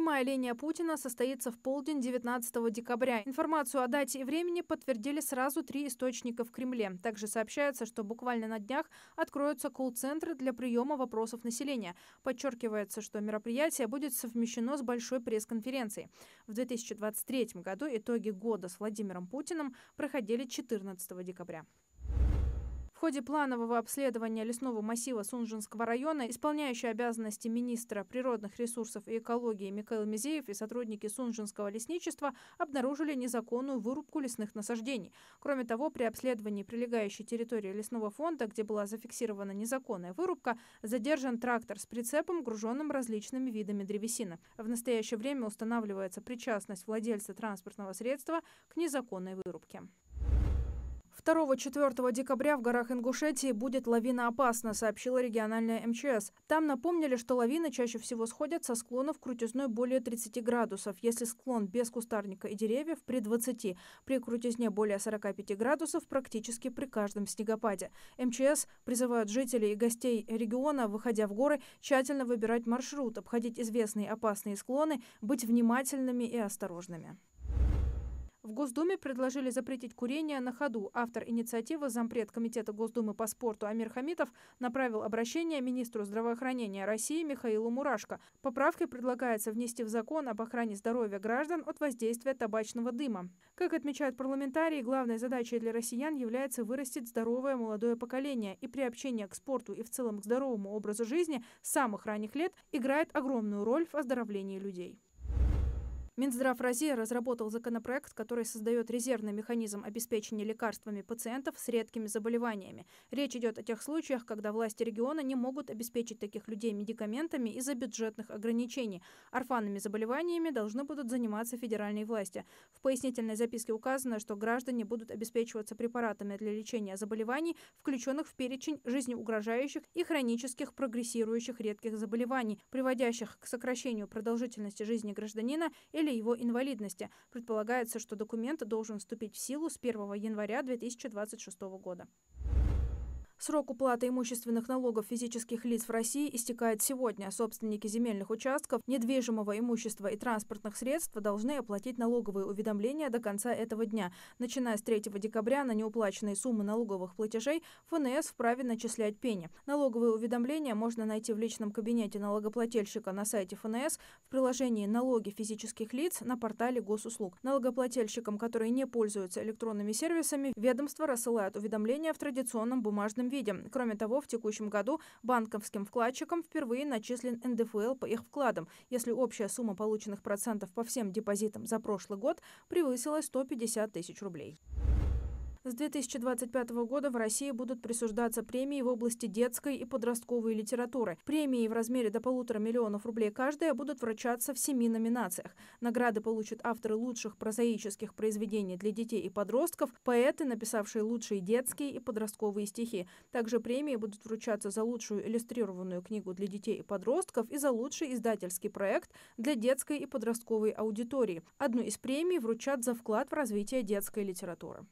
Прямая линия Путина состоится в полдень 19 декабря. Информацию о дате и времени подтвердили сразу 3 источника в Кремле. Также сообщается, что буквально на днях откроются колл-центры для приема вопросов населения. Подчеркивается, что мероприятие будет совмещено с большой пресс-конференцией. В 2023 году итоги года с Владимиром Путиным проходили 14 декабря. В ходе планового обследования лесного массива Сунжинского района исполняющий обязанности министра природных ресурсов и экологии Микаил Мизеев и сотрудники Сунжинского лесничества обнаружили незаконную вырубку лесных насаждений. Кроме того, при обследовании прилегающей территории лесного фонда, где была зафиксирована незаконная вырубка, задержан трактор с прицепом, груженным различными видами древесины. В настоящее время устанавливается причастность владельца транспортного средства к незаконной вырубке. 2-4 декабря в горах Ингушетии будет лавиноопасно, сообщила региональная МЧС. Там напомнили, что лавины чаще всего сходят со склонов крутизной более 30 градусов, если склон без кустарника и деревьев при 20, при крутизне более 45 градусов практически при каждом снегопаде. МЧС призывают жителей и гостей региона, выходя в горы, тщательно выбирать маршрут, обходить известные опасные склоны, быть внимательными и осторожными. В Госдуме предложили запретить курение на ходу. Автор инициативы, зампред Комитета Госдумы по спорту Амир Хамитов, направил обращение министру здравоохранения России Михаилу Мурашко. Поправкой предлагается внести в закон об охране здоровья граждан от воздействия табачного дыма. Как отмечают парламентарии, главной задачей для россиян является вырастить здоровое молодое поколение. И приобщение к спорту и в целом к здоровому образу жизни с самых ранних лет играет огромную роль в оздоровлении людей. Минздрав России разработал законопроект, который создает резервный механизм обеспечения лекарствами пациентов с редкими заболеваниями. Речь идет о тех случаях, когда власти региона не могут обеспечить таких людей медикаментами из-за бюджетных ограничений. Орфанными заболеваниями должны будут заниматься федеральные власти. В пояснительной записке указано, что граждане будут обеспечиваться препаратами для лечения заболеваний, включенных в перечень жизнеугрожающих и хронических прогрессирующих редких заболеваний, приводящих к сокращению продолжительности жизни гражданина или его инвалидности. Предполагается, что документ должен вступить в силу с 1 января 2026 года. Срок уплаты имущественных налогов физических лиц в России истекает сегодня. Собственники земельных участков, недвижимого имущества и транспортных средств должны оплатить налоговые уведомления до конца этого дня. Начиная с 3 декабря на неуплаченные суммы налоговых платежей ФНС вправе начислять пени. Налоговые уведомления можно найти в личном кабинете налогоплательщика на сайте ФНС, в приложении «Налоги физических лиц» на портале госуслуг. Налогоплательщикам, которые не пользуются электронными сервисами, ведомство рассылает уведомления в традиционном бумажном виде. Кроме того, в текущем году банковским вкладчикам впервые начислен НДФЛ по их вкладам, если общая сумма полученных процентов по всем депозитам за прошлый год превысила 150 тысяч рублей. С 2025 года в России будут присуждаться премии в области детской и подростковой литературы. Премии в размере до 1,5 миллиона рублей каждая будут вручаться в 7 номинациях. Награды получат авторы лучших прозаических произведений для детей и подростков, поэты, написавшие лучшие детские и подростковые стихи. Также премии будут вручаться за лучшую иллюстрированную книгу для детей и подростков и за лучший издательский проект для детской и подростковой аудитории. Одну из премий вручат за вклад в развитие детской литературы.